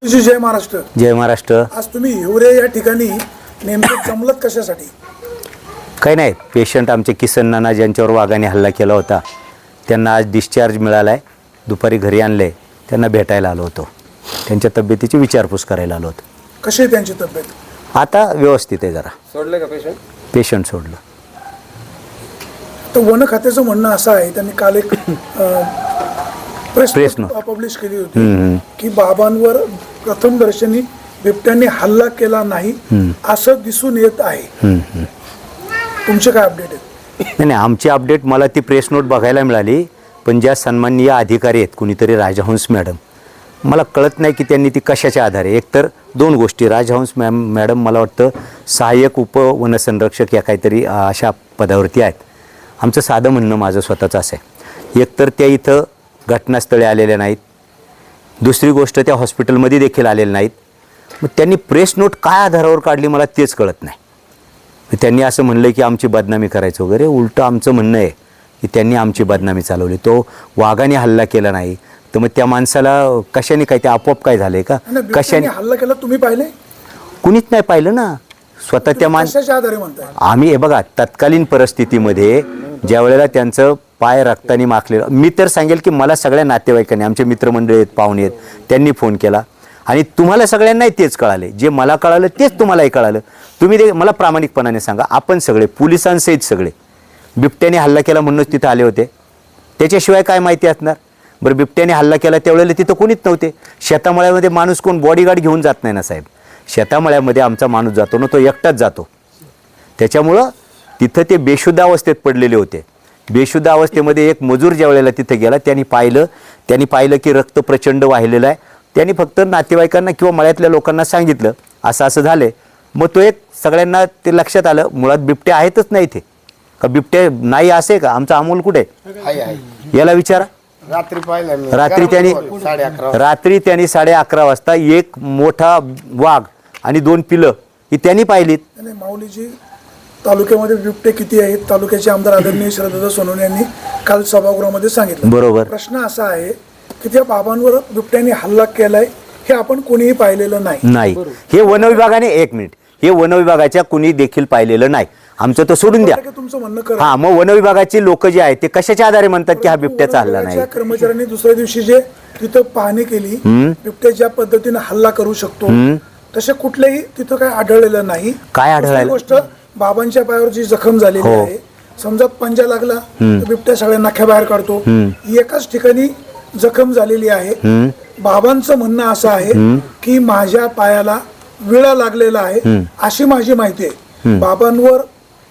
जय महाराष्ट्र. जय महाराष्ट्र. आज तुम्ही हिवरे या ठिकाणी नेमकं जमलत कशासाठी? काही नाही, पेशंट आमचे किसन नाना ज्यांच्यावर वाघाने हल्ला केला होता त्यांना आज डिस्चार्ज मिळाला आहे. दुपारी घरी आणले, त्यांना भेटायला आलो होतो, त्यांच्या तब्येतीची विचारपूस करायला आलो होतो. कशी आहे त्यांची तब्येत? आता व्यवस्थित आहे. जरा सोडलं का पेशंट? पेशंट सोडलं. तर वन खात्याचं म्हणणं असं आहे, त्यांनी काल एक प्रेस नोट पब्लिश केली होती की बाबांवर प्रथम दर्शनी बिबट्यांनी हल्ला केला नाही असं दिसून येत आहे. तुमचे काय अपडेट आहेत? नाही, आमची अपडेट मला ती प्रेस नोट बघायला मिळाली, पण ज्या सन्माननीय अधिकारी आहेत कुणीतरी राजहंस मॅडम, मला कळत नाही की त्यांनी ती कशाच्या आधारे. एकतर दोन गोष्टी, राजहंस मॅडम मला वाटतं सहाय्यक उपवनसंरक्षक या काहीतरी अशा पदावरती आहेत. आमचं साधं म्हणणं माझं स्वतःचं असं आहे, एकतर त्या इथं घटनास्थळी आलेल्या नाहीत, दुसरी गोष्ट त्या हॉस्पिटलमध्ये देखील आलेल्या नाहीत. मग त्यांनी प्रेस नोट काय आधारावर काढली मला तेच कळत नाही. त्यांनी असं म्हणलं की आमची बदनामी करायचं वगैरे, उलटं आमचं म्हणणं आहे की त्यांनी आमची बदनामी चालवली. तो वाघाने हल्ला केला नाही तर मग त्या माणसाला कशाने काय, ते आपोआप काय झालंय का? कशाने हल्ला केला तुम्ही पाहिले? कुणीच नाही पाहिलं ना. स्वतः त्या कशाच्या आधारे म्हणताय? आम्ही हे बघा, तत्कालीन परिस्थितीमध्ये ज्या वेळेला त्यांचं पाय रक्ताने माखलेलं, मी तर सांगेल की मला सगळ्या नातेवाईकांनी, आमचे मित्रमंडळी आहेत, पाहुणे आहेत, त्यांनी फोन केला आणि तुम्हाला सगळ्यांनाही तेच कळाले. जे मला कळालं तेच तुम्हालाही कळालं. तुम्ही ते मला प्रामाणिकपणाने सांगा, आपण सगळे पोलिसांसहित सगळे बिबट्याने हल्ला केला म्हणूनच तिथं आले होते? त्याच्याशिवाय काय माहिती असणार? बरं, बिबट्याने हल्ला केला त्यावेळेला तिथं कोणीच नव्हते. शेतामळ्यामध्ये माणूस कोण बॉडीगार्ड घेऊन जात नाही ना साहेब. शेतामळ्यामध्ये आमचा माणूस जातो ना, तो एकटाच जातो. त्याच्यामुळं तिथं ते बेशुद्ध अवस्थेत पडलेले होते. बेशुद्ध अवस्थेमध्ये एक मजूर ज्या वेळेला तिथं गेला, त्यांनी पाहिलं की रक्त प्रचंड वाहिलेलं आहे. त्यांनी फक्त नातेवाईकांना किंवा मळ्यातल्या लोकांना सांगितलं असं असं झालं. मग तो एक सगळ्यांना ते लक्षात आलं, मुळात बिबटे आहेतच नाही इथे. का बिबटे नाही असे का? आमचा अमोल कुठे याला विचारा. रात्री पाहिलं, रात्री त्यांनी 11:30 वाजता एक मोठा वाघ आणि 2 पिलं ही त्यांनी पाहिलीत. माऊलीजी, तालुक्यामध्ये बिबटे किती आहेत? तालुक्याचे आमदार आदरणीय शरददादा सोनवणे यांनी काल सभागृहामध्ये सांगितलं. बरोबर. प्रश्न असा आहे की त्या बाबांवर बिबट्याने हल्ला केलाय हे आपण कोणीही पाहिलेलं नाही. हे वनविभागाने, एक मिनिट, हे वनविभागाच्या कुणी देखील पाहिलेलं नाही. आमचं तर सोडून द्या. तुमचं म्हणणं करा. हा, मग वनविभागाची लोक जे आहेत ते कशाच्या आधारे म्हणतात की हा बिबट्याचा हल्ला नाही? कर्मचाऱ्यांनी दुसऱ्या दिवशी जे तिथं पाहणी केली, बिबट्या ज्या पद्धतीने हल्ला करू शकतो तसे कुठलेही तिथं काय आढळलेलं नाही. काय आढळलं? गोष्ट, बाबांच्या पायावर जी जखम झालेली आहे, समजा पंजा लागला तर बिबट्या सगळ्या नख्या बाहेर काढतो. एकाच ठिकाणी जखम झालेली आहे. बाबांचं म्हणणं असं आहे की माझ्या पायाला विळा लागलेला आहे अशी माझी माहिती आहे. बाबांवर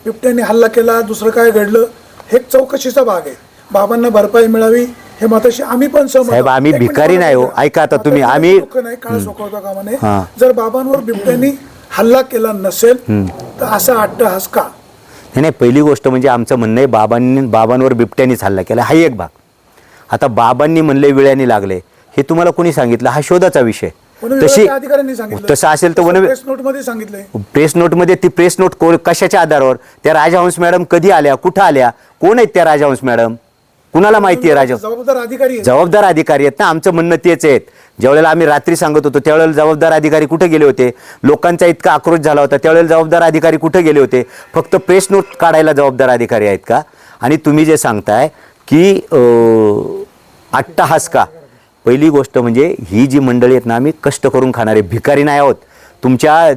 बिबट्याने हल्ला केला, दुसरं काय घडलं हे चौकशीचा भाग आहे. बाबांना भरपाई मिळावी हे मताशी आम्ही पण सहमत. साहेब, आम्ही भिकारी नाही हो. ऐका आता तुम्ही, आम्ही काळ सोकवता कामा नये. जर बाबांवर बिबट्याने हल्ला केला नसेल तर असा अट्टहास का? नाही, पहिली गोष्ट म्हणजे आमचं म्हणणं आहे बाबांवर बिबट्यानेच हल्ला केला, हा एक भाग. आता बाबांनी म्हणले विळ्याने लागले, हे तुम्हाला कोणी सांगितलं? हा शोधाचा विषय. तसं असेल तर प्रेस नोटमध्ये सांगितलंय. प्रेस नोटमध्ये ती प्रेस नोट कशाच्या आधारावर? त्या राजहंस मॅडम कधी आल्या, कुठं आल्या, कोण आहेत त्या राजहंस मॅडम? कुणाला माहिती आहे? जबाबदार अधिकारी आहेत ना. आमचं म्हणणं तेच आहेत. ज्यावेळेला आम्ही रात्री सांगत होतो त्यावेळेला जबाबदार अधिकारी कुठे गेले होते? लोकांचा इतका आक्रोश झाला होता त्यावेळेला जबाबदार अधिकारी कुठे गेले होते? फक्त प्रेस नोट काढायला जबाबदार अधिकारी आहेत का? आणि तुम्ही जे सांगताय की अट्टहास का, पहिली गोष्ट म्हणजे ही जी मंडळी आहेत ना, आम्ही कष्ट करून खाणारे भिकारी नाही आहोत. तुमच्या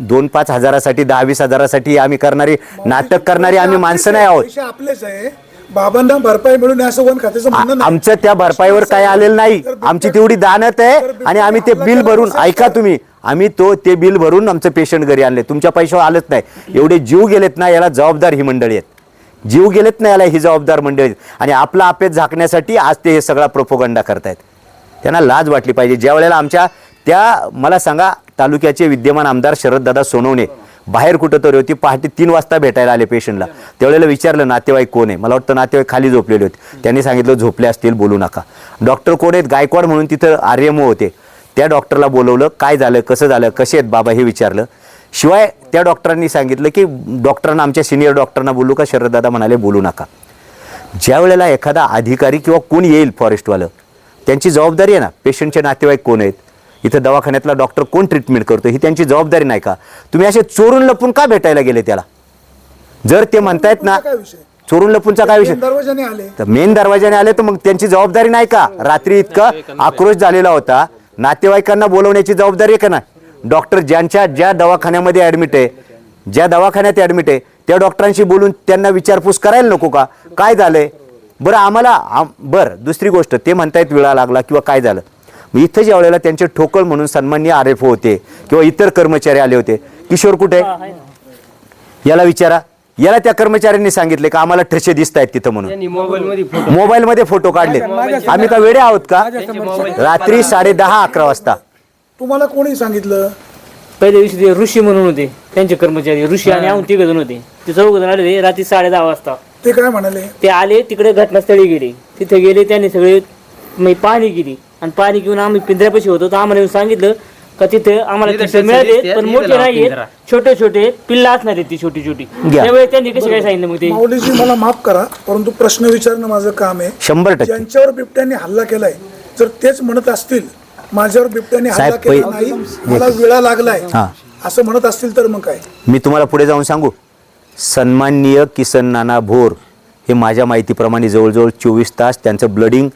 2-5 हजारासाठी, 10-20 हजारासाठी आम्ही करणारी, नाटक करणारी आम्ही माणसं नाही आहोत. आपलेच आहे. बाबांना भरपाई मिळून असं वन खात्याचं म्हणणं नाही. आमचं त्या भरपाईवर काय आलेलं नाही. आमची तेवढी दानत आहे आणि आम्ही ते बिल भरून, ऐका तुम्ही, आम्ही ते बिल भरून आमचं पेशंट घरी आणले. तुमच्या पैशावर आलंच नाही. एवढे जीव गेलेत ना, याला जबाबदार ही मंडळी आहेत. जीव गेलेत ना, याला ही जबाबदार मंडळी. आणि आपला आपेत झाकण्यासाठी आज ते हे सगळा प्रोपोगंडा करतायत. त्यांना लाज वाटली पाहिजे. ज्या वेळेला आमच्या त्या, मला सांगा, तालुक्याचे विद्यमान आमदार शरददादा सोनवणे बाहेर कुठं तरी होती, पहाटे 3 वाजता भेटायला आले पेशंटला. त्यावेळेला विचारलं नातेवाईक कोण आहे? मला वाटतं नातेवाईक खाली झोपलेले होते. त्यांनी सांगितलं झोपले असतील, बोलू नका. डॉक्टर कोण आहेत? गायकवाड म्हणून तिथं RMO होते. त्या डॉक्टरला बोलवलं. काय झालं, कसं झालं, कसे आहेत बाबा हे विचारलं. शिवाय त्या डॉक्टरांनी सांगितलं की डॉक्टरांना, आमच्या सिनियर डॉक्टरांना बोलू का? शरददादा म्हणाले बोलू नका. ज्या वेळेला एखादा अधिकारी किंवा कोण येईल फॉरेस्टवालं, त्यांची जबाबदारी आहे ना, पेशंटचे नातेवाईक कोण आहेत, इथं दवाखान्यातला डॉक्टर कोण ट्रीटमेंट करतो ही त्यांची जबाबदारी नाही का? तुम्ही असे चोरून लपून का भेटायला गेले त्याला? जर ते म्हणतायत ना काय विषय? चोरून लपूनचा काय विषय? दरवाजाने आले. तर मेन दरवाजाने आले तर मग त्यांची जबाबदारी नाही का? रात्री इतका आक्रोश झालेला होता, नातेवाईकांना बोलवण्याची जबाबदारी आहे का नाही? डॉक्टर ज्या दवाखान्यामध्ये ऍडमिट आहे, ज्या दवाखान्यात ऍडमिट आहे त्या डॉक्टरांशी बोलून त्यांना विचारपूस करायला नको का? काय झालंय बरं आम्हाला बरं दुसरी गोष्ट ते म्हणतायत वेळा लागला किंवा काय झालं. मग इथं ज्या वेळेला त्यांचे ठोकळ म्हणून सन्माननीय RFO होते किंवा इतर कर्मचारी आले होते, किशोर कुठे याला विचारा. याला त्या कर्मचाऱ्यांनी सांगितले का आम्हाला ठसे दिसत आहेत तिथं म्हणून? मोबाईल मध्ये फोटो काढले. आम्ही का वेडे आहोत का? रात्री 10:30-11 वाजता तुम्हाला कोणी सांगितलं? पहिल्या दिवशी ते ऋषी म्हणून होते, त्यांचे कर्मचारी ऋषी आणि आम्ही 3 जण होते. ते 4 जण आले रात्री 10:30 वाजता. ते काय म्हणाले? ते आले तिकडे घटनास्थळी गेले. तिथे गेले त्यांनी सगळे पाणी केली आणि पाणी घेऊन आम्ही पिंजऱ्यापाशी होतो तर आम्हाला येऊन सांगितलं का तिथे आम्हाला ठसे मिळाले पण मोठे नाहीये, छोटे छोटे पिल्ला असणार आहेत ती छोटी छोटी. त्यावेळी त्यांनी कसे काय सांगितलं मग ते? माऊलीजी मला माफ करा परंतु प्रश्न विचारणं माझं काम आहे. 100% ज्यांच्यावर बिबट्याने हल्ला केलाय जर तेच म्हणत असतील माझ्यावर बिबट्याने हल्ला साहेब, केला नाही मला वेळा लागलाय असं म्हणत असतील तर मग काय? मी तुम्हाला पुढे जाऊन सांगू. सन्माननीय किसन नाना भोर हे माझ्या माहितीप्रमाणे जवळजवळ 24 तास त्यांचं ब्लडिंग,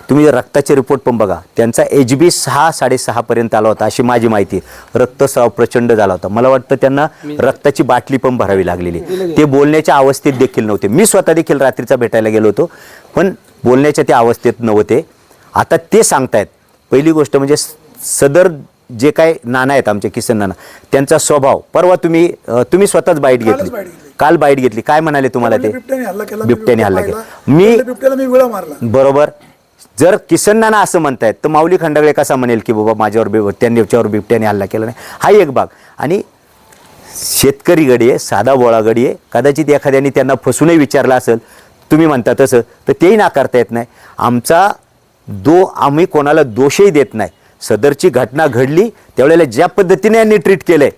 तुम्ही रक्ताचे रिपोर्ट पण बघा, त्यांचा HB 6-6.5 पर्यंत आला होता अशी माझी माहिती. रक्तस्राव प्रचंड झाला होता. मला वाटतं त्यांना रक्ताची बाटली पण भरावी लागलेली. ते बोलण्याच्या अवस्थेत देखील नव्हते. मी स्वतः देखील रात्रीचा भेटायला गेलो होतो पण बोलण्याच्या त्या अवस्थेत नव्हते. आता ते सांगतायत. पहिली गोष्ट म्हणजे सदर जे काय नाना आहेत आमचे किसन नाना, त्यांचा स्वभाव परवा तुम्ही स्वतःच बाईट घेतली, काल बाईट घेतली. काय म्हणाले तुम्हाला ते? बिबट्याने हल्ला केला. बिबट्याने हल्ला केला. बिबट्याला मी वेळा मारला. बरोबर. जर किसन नाना असं म्हणतायत तर माऊली खंडागळे कसा म्हणेल की बाबा माझ्यावर त्यांच्यावर बिबट्याने हल्ला केला नाही? हा एक भाग. आणि शेतकरी गडी आहे, साधा बोळा गडी आहे. कदाचित एखाद्याने त्यांना फसूनही विचारलं असेल, तुम्ही म्हणता तसं, तर तेही नाकारता येत नाही. आम्ही कोणाला दोषही देत नाही. सदरची घटना घडली त्यावेळेला ज्या पद्धतीने यांनी ट्रीट केलंय,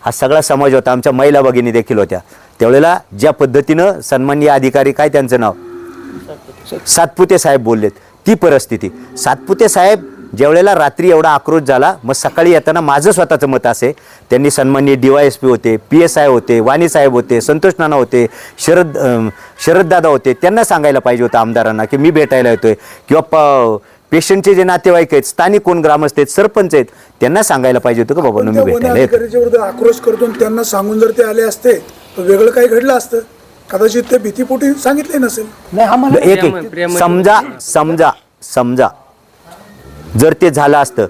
हा सगळा समाज होता, आमच्या महिला भगिनी देखील होत्या. त्यावेळेला ज्या पद्धतीनं सन्माननीय अधिकारी, काय त्यांचं नाव, सातपुते साहेब बोललेत, ती परिस्थिती. सातपुते साहेब ज्यावेळेला रात्री एवढा आक्रोश झाला, मग सकाळी येताना माझं स्वतःचं मत असे, त्यांनी सन्माननीय DYSP होते, PSI होते, वाणी साहेब होते, संतोष नाना होते, शरददादा होते, त्यांना सांगायला पाहिजे होतं आमदारांना की मी भेटायला येतोय, किंवा पेशंटचे जे नातेवाईक आहेत, स्थानिक कोण ग्रामस्थ आहेत, सरपंच आहेत, त्यांना सांगायला पाहिजे होतं का बाबा मी भेटायला येतो. विरुद्ध आक्रोश करतो त्यांना सांगून जर ते आले असते तर वेगळं काही घडलं असतं. कदाचित ते भीतीपोटी सांगितले नसेल. एक समजा जर ते झालं असतं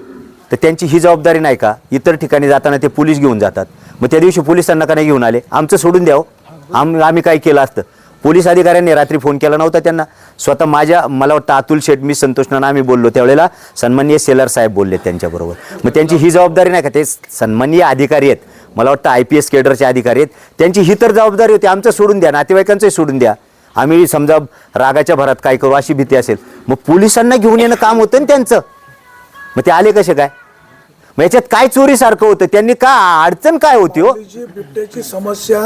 तर त्यांची ही जबाबदारी नाही का? इतर ठिकाणी जाताना ते पोलीस घेऊन जातात, मग त्या दिवशी पोलिसांना का नाही घेऊन आले? आमचं सोडून द्यावं, आम्ही काय केलं असतं? पोलीस अधिकाऱ्यांनी रात्री फोन केला नव्हता त्यांना? स्वतः मला वाटतं अतुल शेठ, मी संतोष नाना आम्ही बोललो त्यावेळेला, सन्माननीय सेलर साहेब बोलले त्यांच्याबरोबर. मग त्यांची ही जबाबदारी नाही का? ते सन्माननीय अधिकारी आहेत, मला वाटतं IPS केडरचे अधिकारी आहेत, त्यांची ही तर जबाबदारी होती. आमचं सोडून द्या, नातेवाईकांचंही सोडून द्या. आम्ही समजा रागाच्या भरात काय करू अशी भीती असेल, मग पोलिसांना घेऊन येणं काम होतं ना त्यांचं. मग ते आले कसे काय? मग याच्यात काय चोरीसारखं होतं? त्यांनी का अडचण काय होती हो? बिबट्याची समस्या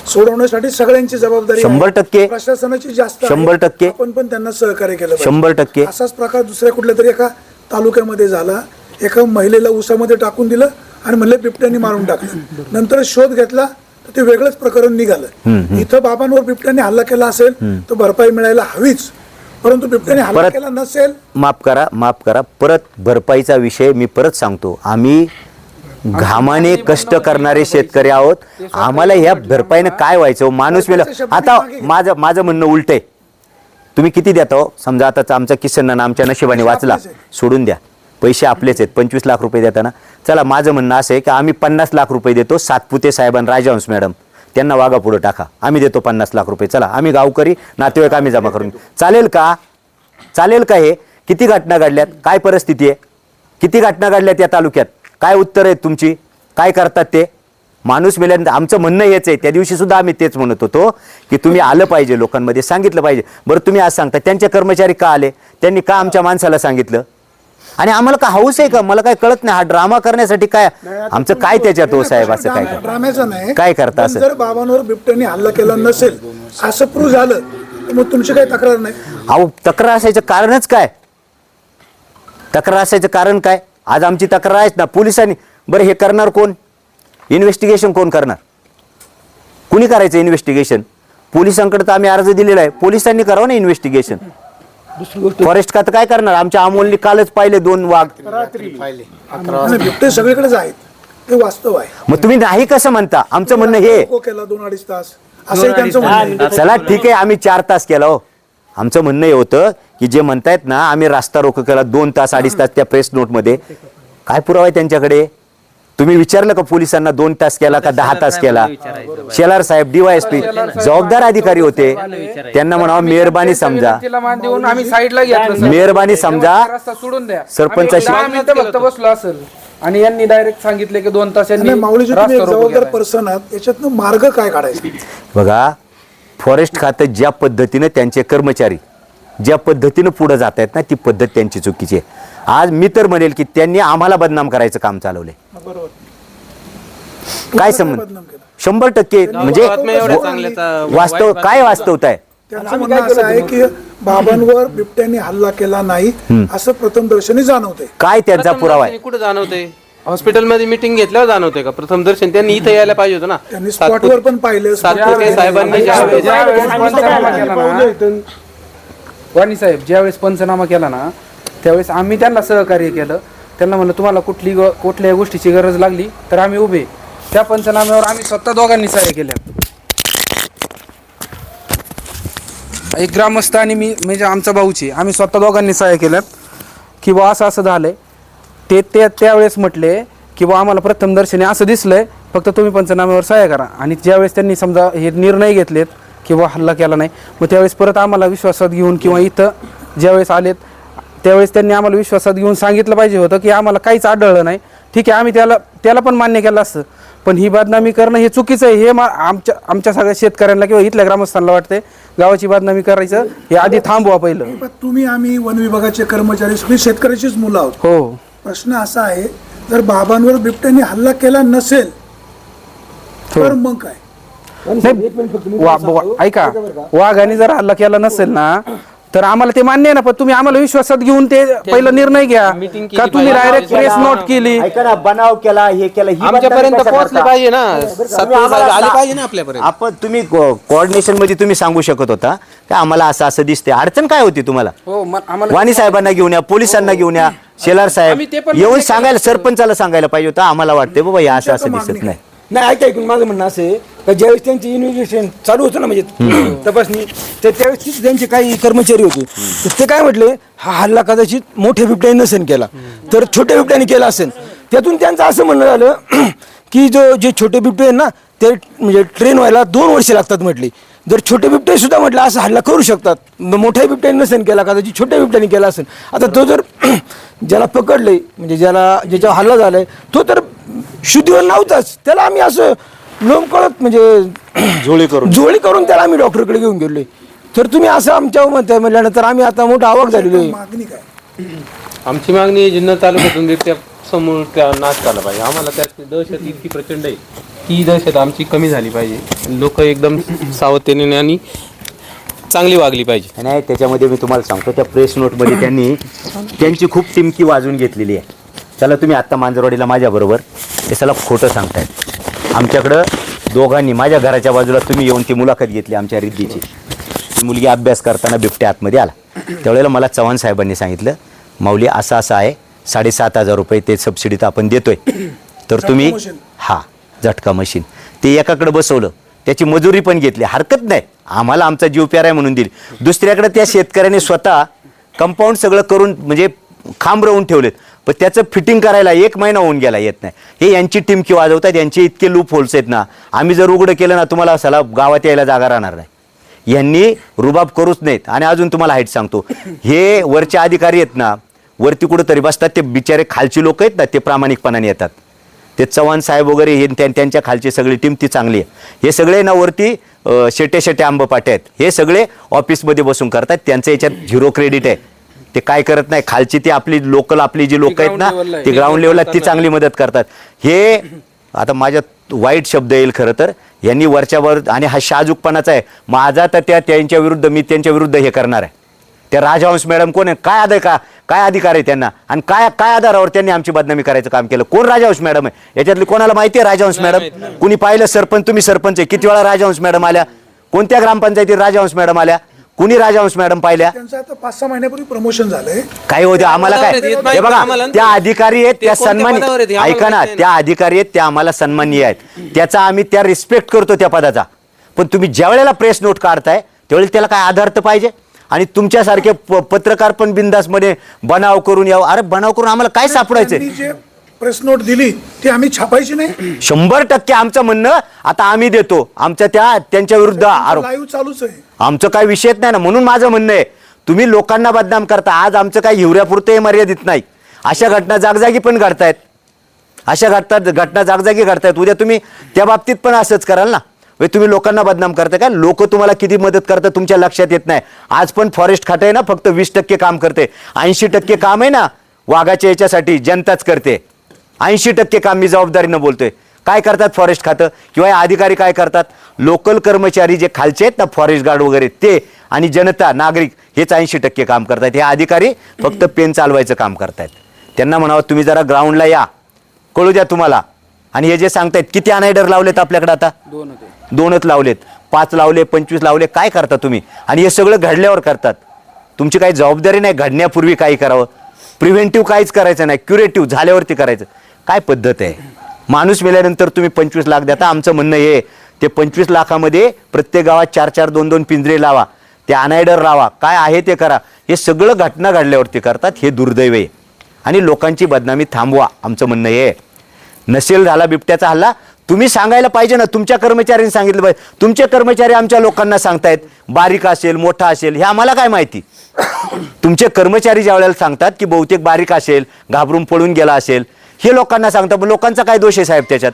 सोडवण्यासाठी सगळ्यांची जबाबदारी 100% प्रशासनाची जास्त 100% आपण पण त्यांना सहकार्य केलं पाहिजे. 100% असाच प्रकार दुसऱ्या कुठल्या तरी एका तालुक्यामध्ये झाला. एका महिलेला उसामध्ये टाकून दिलं आणि म्हणले बिबट्याने मारून टाकलं. नंतर शोध घेतला तर ते वेगळंच प्रकरण निघालं. इथं बाबांवर बिबट्याने हल्ला केला असेल तर भरपाई मिळायला हवीच, परंतु बिबट्याने हल्ला केला नसेल. माफ करा. परत भरपाईचा विषय मी परत सांगतो. आम्ही घामाने कष्ट करणारे शेतकरी आहोत. आम्हाला ह्या भरपाईनं काय व्हायचं? माणूस मेला. आता माझं म्हणणं उलट आहे. तुम्ही किती देता हो? समजा आता आमचा किसन नाना आमच्या नशिबाने वाचला, सोडून द्या, पैसे आपलेच आहेत, 25 लाख रुपये देताना. चला, माझं म्हणणं असं आहे की आम्ही 50 लाख रुपये देतो. सातपुते साहेब आणि राजहंस मॅडम त्यांना वागा पुढे टाका, आम्ही देतो 50 लाख रुपये. चला, आम्ही गावकरी नातेवाईक आम्ही जमा करून. चालेल का? हे किती घटना घडल्यात? काय परिस्थिती आहे? किती घटना घडल्यात या तालुक्यात? काय उत्तर आहेत तुमची? काय करतात ते? माणूस मेल्यानंतर आमचं म्हणणं हेच आहे. त्या दिवशी सुद्धा आम्ही तेच म्हणत होतो की तुम्ही आलं पाहिजे, लोकांमध्ये सांगितलं पाहिजे. बरं, तुम्ही आज सांगता त्यांचे कर्मचारी का आले? त्यांनी का आमच्या माणसाला सांगितलं? आणि आम्हाला का हाऊस आहे का? मला काय कळत नाही. हा ड्रामा करण्यासाठी काय आमचं काय त्याच्यात हो साहेब? असं काय ड्राम्याचं नाही, काय करता असं? जर बाबांवर बिबट्याने हल्ला केला नसेल असं प्रूव्ह झालं तर मग तुमची काही तक्रार नाही. अहो, तक्रार असायचं कारणच काय? तक्रार असायचं कारण काय? आज आमची तक्रार आहेच ना पोलिसांनी. बरं हे करणार कोण? इन्व्हेस्टिगेशन कोण करणार? कुणी करायचं इन्व्हेस्टिगेशन? पोलिसांकडे तर आम्ही अर्ज दिलेला आहे, पोलिसांनी करावं ना इन्व्हेस्टिगेशन. फॉरेस्ट खातं काय करणार? आमच्या अमोलनी कालच पाहिले 2 वाघ. पाहिले आणि बिबटे सगळीकडेच आहेत, ते वास्तव आहे. मग तुम्ही नाही कसं म्हणता? आमचं म्हणणं हे नको केला 2-2.5 तास असंही त्यांचं म्हणणं आहे. चला ठीक आहे, आम्ही 4 तास केला हो. आमचं म्हणणं हे होतं की जे म्हणतायत ना आम्ही रास्ता रोको केला 2 तास 2.5 तास, त्या प्रेस नोटमध्ये काय पुरावा आहे त्यांच्याकडे? तुम्ही विचारलं का पोलिसांना 2 तास केला का 10 तास केला? शेलार साहेब DYSP जबाबदार अधिकारी होते, त्यांना म्हणावं मेहरबानी समजा, तिला मान देऊन आम्ही साईडला घेतलं सर. मेहरबानी समजा. रस्ता सोडून द्या. सरपंचाशी- आम्ही 10 मिनिटं फक्त बसलो असेल आणि यांनी डायरेक्ट सांगितले की 2 तास यांनी आणि माऊलीजी तुम्ही एक रस्ता रोको जबाबदार केलाय. पर्सन आहात, याच्यातनं मार्ग काय काढायचा? बघा फॉरेस्ट खातं ज्या पद्धतीनं त्यांचे कर्मचारी ज्या पद्धतीनं पुढे जात आहेत ना ती पद्धत त्यांची चुकीची आहे. आज मी तर म्हणेल की त्यांनी आम्हाला बदनाम करायचं काम चालवलंय. बरोबर. काय संबंध? बदनाम केलं. 100% म्हणजे वास्तव काय वास्तवता आहे? त्यांचं म्हणणं असं आहे की बाबांवर बिबट्याने हल्ला केला नाही असं प्रथमदर्शनी जाणवतंय. काय त्यांचा पुरावा आहे? कुठे जाणवतंय? हॉस्पिटलमध्ये मीटिंग घेतल्यावर जाणवतंय का? प्रथम दर्शन त्यांनी इथं यायला पाहिजे होतं ना. त्यांनी स्पॉटवर पण पाहिलं. सातपुते साहेबांनी ज्यावेळेस ज्यावेळेस पंचनामा केला ना, वाणी साहेब ज्यावेळेस पंचनामा केला ना त्यावेळेस आम्ही त्यांना सहकार्य केलं. त्यांना म्हणलं तुम्हाला कुठल्याही गोष्टीची गरज लागली तर आम्ही उभे. त्या पंचनाम्यावर आम्ही स्वतः दोघांनी सह्या केल्या. एक ग्रामस्थ आणि मी म्हणजे आमचा भाऊची आम्ही स्वतः दोघांनी सह्या केल्यात की बा असं असं झालंय. ते त्यावेळेस म्हटले की बा आम्हाला प्रथमदर्शनी असं दिसलंय, फक्त तुम्ही पंचनाम्यावर सह्या करा. आणि ज्यावेळेस त्यांनी समजा हे निर्णय घेतलेत की बा हल्ला केला नाही, मग त्यावेळेस परत आम्हाला विश्वासात घेऊन किंवा इथं ज्यावेळेस आलेत त्यावेळेस त्यांनी आम्हाला विश्वासात घेऊन सांगितलं पाहिजे होतं की आम्हाला काहीच आढळलं नाही. ठीक आहे, आम्ही त्याला पण मान्य केलं असतं, पण ही बदनामी करणं हे चुकीचं आहे. हे आमच्या सगळ्या शेतकऱ्यांना किंवा इथल्या ग्रामस्थांना वाटतंय गावाची बदनामी करायचं हे आधी थांबवा पहिलं. पण तुम्ही आम्ही वन विभागाचे कर्मचारी सगळी शेतकऱ्याचीच मुलं आहोत. हो, प्रश्न असा आहे, जर बाबांवर बिबट्याने हल्ला केला नसेल तर मग काय? नाही ऐका, वाघाने जर हल्ला केला नसेल ना तर आम्हाला ते मान्य आहे ना, पण तुम्ही आम्हाला विश्वासात घेऊन ते पहिला निर्णय घ्या का तुम्ही डायरेक्ट प्रेस नोट केली. ऐका ना, बनाव केला हे केला ही आमच्यापर्यंत बदनामी कशा पोहोचले करता? पाहिजे ना. सातपुते साहेब आले पाहिजे ना आपल्यापर्यंत. आपण तुम्ही कोऑर्डिनेशन मध्ये तुम्ही सांगू शकत होता की आम्हाला असं असं दिसते. अडचण काय होती तुम्हाला? हो, आम्हाला वाणी साहेबांना घेऊन या, पोलिसांना घेऊन या, शेलार साहेब आम्ही ते पण येऊन मान्य सांगायला, सरपंचाला सांगायला पाहिजे होतं आम्हाला वाटते बाबा हे असं असं दिसत नाही. नाही ऐकून माझं म्हणणं असं आहे का ज्यावेळेस त्यांची इन्व्हेस्टिगेशन चालू होतं ना म्हणजे तपासणी, तर त्यावेळेस तिथे त्यांचे काही कर्मचारी होते, तर ते काय म्हटले हा हल्ला कदाचित मोठ्या बिबट्याने नसेल केला तर छोट्या बिबट्याने केला असेल. त्यातून त्यांचं असं म्हणणं झालं की जे छोटे बिबटे आहेत ना ते म्हणजे ट्रेन व्हायला 2 वर्ष लागतात म्हटले. जर छोटे बिबटे सुद्धा म्हटलं असं हल्ला करू शकतात, मोठ्या बिबट्याने नसेल केला कदाचित छोट्या बिबट्याने केला असेल. आता तो जर ज्याला पकडले म्हणजे ज्याच्यावर हल्ला झालाय तो तर शुद्धीवर नव्हताच, त्याला आम्ही असं लोंबकळत म्हणजे जोळी करून त्याला आम्ही डॉक्टरकडे घेऊन गेलोय. तर तुम्ही असं आमच्या म्हणताय म्हटल्यानंतर आम्ही आता मोठा आवाक झालेलो आहे. मागणी काय? आमची मागणी आहे जुन्नर तालुक्यातून बिबट्या समोर त्या नाश झाला पाहिजे. आम्हाला त्यात दहशत इतकी प्रचंड आहे की दहशत आमची कमी झाली पाहिजे. लोक एकदम सावधतेने आणि चांगली वागली पाहिजे. नाही त्याच्यामध्ये मी तुम्हाला सांगतो त्या प्रेस नोटमध्ये त्यांची खूप टिमकी वाजून घेतलेली आहे. चला तुम्ही आत्ता मांजरवाडीला माझ्याबरोबर ते सला खोटं सांगतायत. आमच्याकडं दोघांनी माझ्या घराच्या बाजूला तुम्ही येऊन ती मुलाखत घेतली आमच्या रिद्धीची. ती मुलगी अभ्यास करताना बिबट्या आतमध्ये आला. त्यावेळेला मला चव्हाण साहेबांनी सांगितलं माऊली असं असं आहे 7,500 रुपये ते सबसिडीत आपण देतोय, तर तुम्ही हा झटका मशीन ते एकाकडे बसवलं, त्याची मजुरी पण घेतली, हरकत नाही, आम्हाला आमचा जीव प्यारा आहे म्हणून दिली. दुसऱ्याकडे त्या शेतकऱ्याने स्वतः कंपाऊंड सगळं करून म्हणजे खांब रवून ठेवलेत, पण त्याचं फिटिंग करायला 1 महिना होऊन गेला येत नाही. हे यांची टिमकी वाजवतात, यांचे इतके लूप होल्स आहेत ना, आम्ही जर उघडं केलं ना तुम्हाला असाला गावात यायला जागा राहणार नाही. यांनी रुबाब करूच नाहीत. आणि अजून तुम्हाला हाईट सांगतो, हे वरचे अधिकारी आहेत ना, वरती कुठंतरी बसतात, ते बिचारे खालची लोक आहेत ना ते प्रामाणिकपणाने येतात. ते चव्हाण साहेब वगैरे हे त्यांच्या खालची सगळी टीम ती चांगली आहे. हे सगळे ना वरती शेटे आंबपाटे आहेत, हे सगळे ऑफिसमध्ये बसून करतात, त्यांचं याच्यात 0 क्रेडिट आहे. ते काय करत नाही, खालची ती आपली लोकल आपली जी लोक आहेत ना ती ग्राउंड लेवलला ती चांगली मदत करतात. हे आता माझ्यात वाईट शब्द येईल खरं तर, यांनी वरच्यावर आणि हा शाजूकपणाचा आहे माझा, तर त्यांच्या विरुद्ध मी त्यांच्या विरुद्ध हे करणार आहे. त्या राजहंस मॅडम कोण आहे, काय अधिकार आहे त्यांना, आणि काय आधारावर त्यांनी आमची बदनामी करायचं काम केलं? कोण राजहंस मॅडम आहे याच्यातली? कोणाला माहिती आहे राजहंस मॅडम? कुणी पाहिलं? सरपंच, तुम्ही सरपंच आहे, किती वेळा राजहंस मॅडम आल्या? कोणत्या ग्रामपंचायतीत राजहंस मॅडम आल्या? कुणी राजहंस मॅडम पाहिल्या? त्यांचं आता 5-6 महिन्यापूर्वी प्रमोशन झालंय. काय होते आम्हाला काय? हे बघा, त्या अधिकारी आहेत त्या सन्मान, ऐका ना, त्या अधिकारी आहेत त्या आम्हाला सन्माननीय आहेत, त्याचा आम्ही त्या रिस्पेक्ट करतो त्या पदाचा. पण तुम्ही ज्या वेळेला प्रेस नोट काढताय त्यावेळेला त्याला काय आधार तर पाहिजे. आणि तुमच्यासारखे पत्रकार पण बिंदासमध्ये बनाव करून यावं. अरे बनाव करून आम्हाला काय सापडायचंय? त्यांनी जे प्रेस नोट दिली ती आम्ही छापायची नाही. 100% आमचं म्हणणं आता आम्ही देतो, आमच्या त्यांच्या विरुद्ध आरोप, लाईव्ह चालूच आहे. आमचं काही विषयच नाही ना. म्हणून माझं म्हणणं आहे, तुम्ही लोकांना बदनाम करता. आज आमचं काही हिवऱ्यापुरतं हे मर्यादित नाही, अशा घटना जागजागी पण घडतायत, घटना जागजागी घडतायत. उद्या तुम्ही त्या बाबतीत पण असंच कराल ना. तुम्ही लोकांना बदनाम करता का? लोक तुम्हाला किती मदत करतात तुमच्या लक्षात येत नाही. आज पण फॉरेस्ट खातं आहे ना, फक्त 20% काम करते, 80% काम आहे ना वाघाच्या याच्यासाठी जनताच करते. 80% काम मी जबाबदारीनं बोलतोय. काय करतात फॉरेस्ट खातं किंवा हे अधिकारी काय करतात? लोकल कर्मचारी जे खालचे आहेत ना, फॉरेस्ट गार्ड वगैरे ते, आणि जनता नागरिक हेच 80% काम करतात. हे अधिकारी फक्त पेन चालवायचं काम करतायत. त्यांना म्हणावं तुम्ही जरा ग्राउंडला या, कळू द्या तुम्हाला. आणि हे जे सांगतायत किती अनायडर लावलेत आपल्याकडे आता? 2च लावलेत, 5 लावले, 25 लावले. काय करता तुम्ही? आणि हे सगळं घडल्यावर करतात. तुमची काही जबाबदारी नाही घडण्यापूर्वी काही करावं. प्रिव्हेंटिव्ह काहीच करायचं नाही, क्युरेटिव्ह झाल्यावरती करायचं. काय पद्धत आहे? माणूस मेल्यानंतर तुम्ही 25 लाख देता. आमचं म्हणणं हे, ते 25 लाखामध्ये प्रत्येक गावात 4-4, 2-2 पिंजरे लावा, ते अनायडर लावा, काय आहे ते करा. हे सगळं घटना घडल्यावरती करतात. हे दुर्दैव आहे. आणि लोकांची बदनामी थांबवा, आमचं म्हणणं हे. नसेल झाला बिबट्याचा हल्ला, तुम्ही सांगायला पाहिजे ना. तुमच्या कर्मचाऱ्यांनी सांगितलं पाहिजे. तुमचे कर्मचारी आमच्या लोकांना सांगतायत बारीक असेल मोठा असेल, हे आम्हाला काय माहिती? तुमचे कर्मचारी ज्या वेळेला सांगतात की बहुतेक बारीक असेल, घाबरून पळून गेला असेल, हे लोकांना सांगतात. पण लोकांचा काय दोष आहे साहेब त्याच्यात?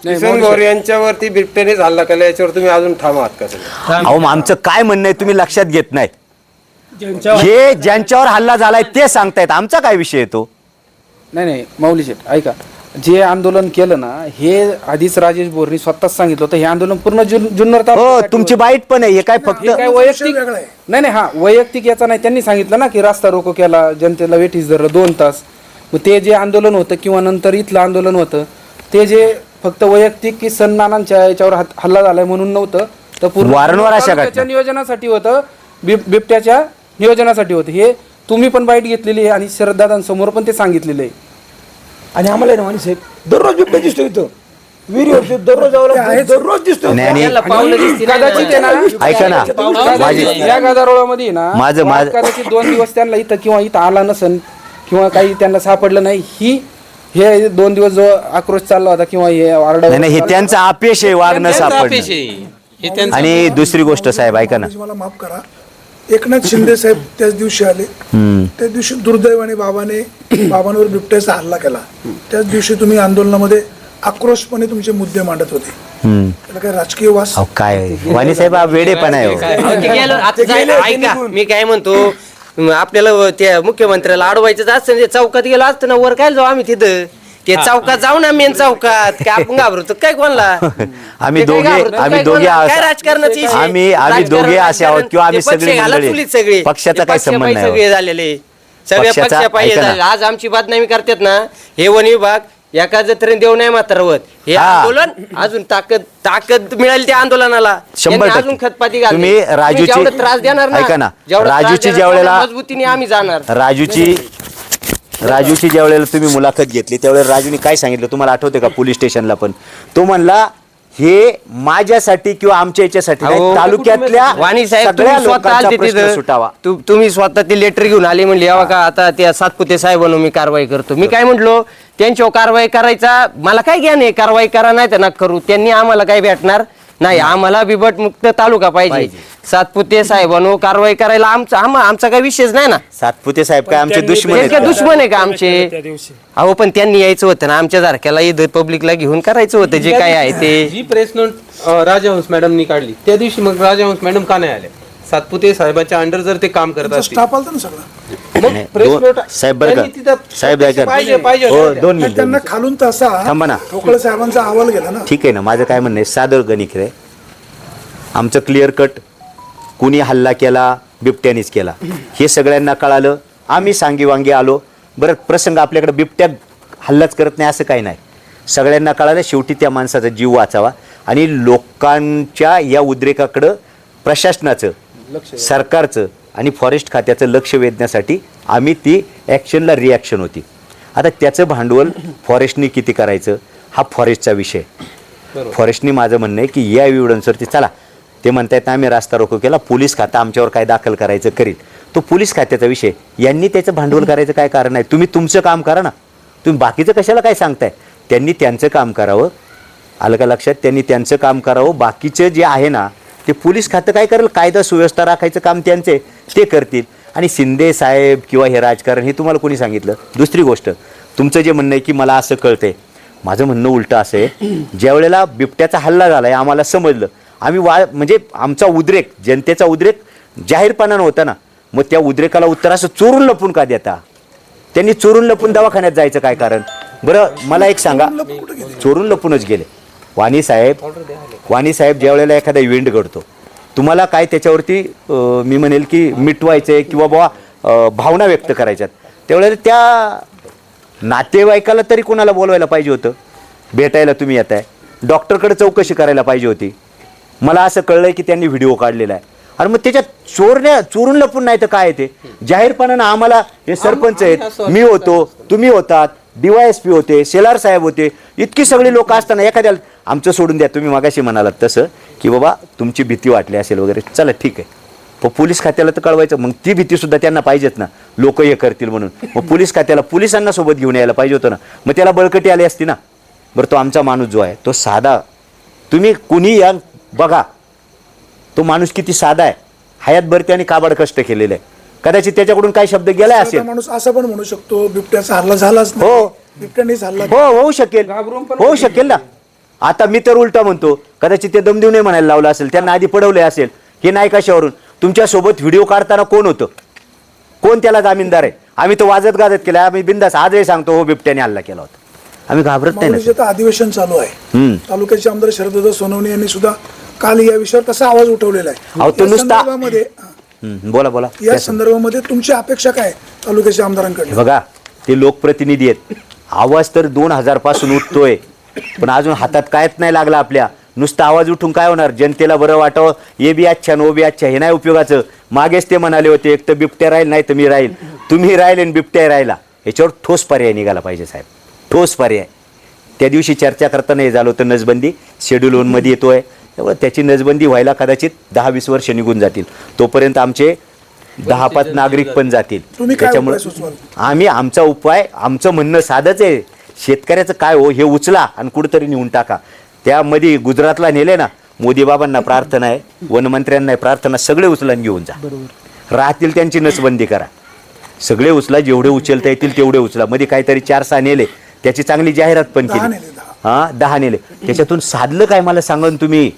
किसन गोरे यांच्यावरती बिबट्यानेच हल्ला केला, याच्यावर तुम्ही अजून ठाम आहात का? अहो, आमचं काय म्हणणं आहे तुम्ही लक्षात घेत नाही. हे ज्यांच्यावर हल्ला झालाय ते सांगतायत, आमचा काय विषय येतो? नाही माऊली शेठ ऐका, जे आंदोलन केलं ना, हे आधीच राजेश बोरनी स्वतःच सांगितलं होतं. हे आंदोलन पूर्ण जुन्नर हो, तालुक्यासाठी तुमची बाईट पण आहे. हे काय फक्त काय वैयक्तिक वेगळा आहे. नाही हा वैयक्तिक याचा नाही. त्यांनी सांगितलं ना की रास्ता रोको केला, जनतेला वेठीस धरलं 2 तास. मग ते जे आंदोलन होतं किंवा नंतर इथलं आंदोलन होतं, ते जे फक्त वैयक्तिक की सन्मानांच्या याच्यावर हल्ला झालाय म्हणून नव्हतं, तर पूर्ण वारंवार अशा घटना. तालुक्याच्या नियोजनासाठी होतं, बिबट्याच्या नियोजनासाठी होतं. हे तुम्ही पण बाईट घेतलेली आहे आणि शरददादांसमोर पण ते सांगितलेलं आहे. आणि आम्हाला आहे ना माणूस साहेब, दररोज बिबट्या दिसतो इथं विहिरीवर, दररोज दिसतो. नाही, कदाचित आहे ना, ऐका ना, माझी या गदारोळामध्ये ना माझं- कदाचित 2 दिवस त्यांना इथं किंवा इथं आला नसन किंवा काही त्यांना सापडलं नाही, हे 2 दिवस जो आक्रोश चालला होता किंवा हे नाही नाही, हे त्यांचं अपयश आहे वागणं अपयश सापडणं. आहे. हे त्यांचं आणि दुसरी गोष्ट साहेब ऐका ना, मला माफ करा, एकनाथ शिंदे साहेब त्याच दिवशी आले. त्या दिवशी दुर्दैवाने बाबांवर बिबट्याचा हल्ला केला. त्याच दिवशी तुम्ही आंदोलनामध्ये आक्रोशपणे तुमचे मुद्दे मांडत होते. त्याला काय राजकीय वास? अहो काय वाणी साहेब, हा वेडेपणा आहे हो. ऐका, मी काय म्हणतो, आपल्याला त्या मुख्यमंत्र्याला अडवायचं असतं ना, चौकात गेलो असतं ना, वर काय जाऊ आम्ही तिथं, ते चौकात जाऊ ना, मेन चौकात. काय आपण घाबरतो काय कोणला? आम्ही दोघे काय राजकारणाची आम्ही दोघे असे आहोत किंवा आम्ही सगळे मंडळी. सगळे पक्षाचा काही संबंध नाही सगळे हो. झालेले, सगळे पक्षाचा- पक्षापायी ऐका ना. झाले. आज आमची बदनामी करतात ना हे वन विभाग, एका जत्रेने देऊ नाही मात्रवत. हे हा. आंदोलन अजून ताकद मिळाली त्या आंदोलनाला. 100% यांनी अजून खतपाती घालली. तुम्ही राजूची- जेवढं त्रास देणार ना, ऐका ना, जेवढा त्रास राजूची देणार, ज्या वेळेला- तेवढ्या मजबूतीने आम्ही जाणार. राजूची ज्या वेळेला तुम्ही मुलाखत घेतली त्यावेळेला राजूने काय सांगितलं तुम्हाला आठवते का? पोलीस स्टेशनला पण तो म्हणला, हे माझ्यासाठी किंवा आमच्या याच्यासाठी नाही, अहो, तालुक्यातल्या वाणी साहेब सगळ्या तुम्ही स्वतः लोकांचा आलते प्रश्न तिथं. सुटावा. तुम्ही स्वतः ते लेटर घेऊन आले, म्हणले यावा का आता त्या सातपुते साहेबांनो मी कारवाई करतो. मी काय म्हटलो, त्यांच्यावर कारवाई करायचा मला काय ज्ञान आहे, कारवाई करा नाही तर नका करू. त्यांनी आम्हाला काय भेटणार नाही, आम्हाला बिबट मुक्त तालुका पाहिजे. सातपुते साहेबांनो कारवाई करायला आमचा काही विषयच नाही ना. सातपुते साहेब काय आमचे दुश्मन आहेत काय का? दुश्मन आहे का आमचे? अहो पण त्यांनी यायचं होतं ना, आमच्या सारख्याला इथं पब्लिकला घेऊन करायचं होतं जे काय आहे ते. जी प्रेस नोट राजहंस मॅडमनी काढली त्या दिवशी मग राजहंस मॅडम का नाही आले? सातपुते साहेबांच्या अंडर जर ते काम करत असतील, स्टाफ आलता ना सगळं. नाही, साहेब बरं का, साहेब ऐका ना. हो, 2 मिनिट त्यांना खालून तसा थांबा ना. ठोकळे साहेबांचा अहवाल गेला ना. ठीक आहे ना, माझं काय म्हणणं आहे, सादर गणित आहे आमचं, क्लिअर कट. कुणी हल्ला केला, बिबट्यानेच केला. हे सगळ्यांना कळालं. आम्ही सांगीवांगी आलो. बरं, प्रसंग आपल्याकडे बिबट्या हल्लाच करत नाही असं काही नाही. सगळ्यांना कळालं शेवटी त्या माणसाचा जीव वाचावा आणि लोकांच्या या उद्रेकाकडं प्रशासनाचं, सरकारचं आणि फॉरेस्ट खात्याचं लक्ष वेधण्यासाठी आम्ही ती ॲक्शनला रिॲक्शन होती. आता त्याचं भांडवल फॉरेस्टनी किती करायचं हा फॉरेस्टचा विषय. फॉरेस्टनी माझं म्हणणं आहे की या एव्हिडन्सवरती चला, ते म्हणतायत आम्ही रास्ता रोको केला, पोलीस खातं आमच्यावर काय दाखल करायचं करील. तो पोलीस खात्याचा विषय. यांनी त्याचं भांडवल करायचं काय कारण आहे? तुम्ही तुमचं काम करा ना, तुम्ही बाकीचं कशाला काय सांगताय? त्यांनी त्यांचं काम करावं. आलं का लक्षात? त्यांनी त्यांचं काम करावं. बाकीचं जे आहे ना ते पोलीस खातं काय करेल, कायदा सुव्यवस्था राखायचं काम त्यांचे, ते करतील. आणि शिंदे साहेब किंवा हे राजकारण हे तुम्हाला कोणी सांगितलं? दुसरी गोष्ट, तुमचं जे म्हणणं आहे की मला असं कळतंय, माझं म्हणणं उलटं असं आहे, ज्या वेळेला बिबट्याचा हल्ला झाला आहे आम्हाला समजलं, आम्ही म्हणजे आमचा उद्रेक, जनतेचा उद्रेक जाहीरपणानं होता ना, मग त्या उद्रेकाला उत्तर असं चोरून लपून का देता? त्यांनी चोरून लपून दवाखान्यात जायचं काय कारण? बरं मला एक सांगा, चोरून लपूनच गेले. वाणी साहेब ज्या वेळेला एखादा इव्हेंट घडतो, तुम्हाला काय त्याच्यावरती मी म्हणेल की मिटवायचं आहे किंवा बाबा भावना व्यक्त करायच्यात, त्यावेळेला त्या नातेवाईकाला तरी कोणाला बोलवायला पाहिजे होतं? भेटायला तुम्ही येताय, डॉक्टरकडे चौकशी करायला पाहिजे होती. मला असं कळलंय की त्यांनी व्हिडिओ काढलेला आहे. आणि मग त्याच्यात चोरून लपून नाही तर काय ते जाहीरपणानं आम्हाला, हे सरपंच आहेत, मी होतो, तुम्ही होतात, DYSP होते, सेलार साहेब होते, इतकी सगळी लोक असताना एखाद्याला आमचं सोडून द्या. तुम्ही मागाशी म्हणालात तसं की बाबा तुमची भीती वाटली असेल वगैरे, चला ठीक आहे, पण पोलीस खात्याला तर कळवायचं. मग ती भीतीसुद्धा त्यांना पाहिजेत ना, लोक हे करतील म्हणून. मग पोलीस खात्याला पोलिसांना सोबत घेऊन यायला पाहिजे होतं ना, मग त्याला बळकटी आली असती ना. बरं, तो आमचा माणूस जो आहे तो साधा, तुम्ही कुणी या बघा तो माणूस किती साधा आहे, हयातभर त्याने काबाड कष्ट केलेले आहे. कदाचित त्याच्याकडून काही शब्द गेला असेल, माणूस असं पण म्हणू शकतो बिबट्याचा हल्ला झालाच नाही, हो बिबट्यानेच हल्ला हो होऊ शकेल ना. आता मी तर उलटा म्हणतो, कदाचित ते दमदेव नाही म्हणायला लावलं असेल, त्यांना आधी पडवले असेल. हे नाही कशावरून? तुमच्यासोबत व्हिडिओ काढताना कोण होतं? कोण त्याला जामीनदार आहे? आम्ही तो वाजत गाजत केला, आम्ही बिंदास आजही सांगतो हो बिबट्याने हल्ला केला होता, आम्ही घाबरत नाही ना. माऊलीचं अधिवेशन चालू आहे. तालुक्याचे आमदार शरददादा सोनवणे यांनी सुद्धा काल या विषयावर तसा आवाज उठवलेला आहे. अहो, तो या नुसता- संदर्भामध्ये बोला या संदर्भामध्ये तुमची अपेक्षा काय तालुक्याच्या आमदारांकडे? बघा, ते लोकप्रतिनिधी आहेत, आवाज तर 2000 पासून उठतोय, पण अजून हातात कायच नाही लागला आपल्या. नुसता आवाज उठून काय होणार? जनतेला बरं वाटावं, ये बी अच्छा नो बी अच्छा, हे नाही उपयोगाचं. मागेच ते म्हणाले होते, एक तर बिबट्या राहील नाही तर मी राहील. तुम्ही राहिले आणि बिबट्या राहिला, याच्यावर ठोस पर्याय निघाला पाहिजे साहेब, ठोस पर्याय. त्या दिवशी चर्चा करताना हे झालं होतं, नसबंदी शेड्यूल 1 मध्ये येतोय, त्यामुळे त्याची नसबंदी व्हायला कदाचित 10-20 वर्ष निघून जातील. तोपर्यंत आमचे 10-5 नागरिक पण जातील. तुम्ही काय त्याच्यामुळे उपाय सुचवाल? आमचा उपाय, आमचं म्हणणं साधंच आहे, शेतकऱ्याचं काय हो, हे उचला आणि कुठंतरी नेऊन टाका. त्यामध्ये गुजरातला नेले ना, मोदी बाबांना प्रार्थना आहे, वनमंत्र्यांना प्रार्थना, सगळे उचला घेऊन जा. राहतील त्यांची नसबंदी करा, सगळे उचला, जेवढे उचलता येतील तेवढे उचला. मध्ये काहीतरी 4-6 नेले, त्याची चांगली जाहिरात पण केली. 10 नेले, त्याच्यातून साधलं काय मला सांगा ना तुम्ही?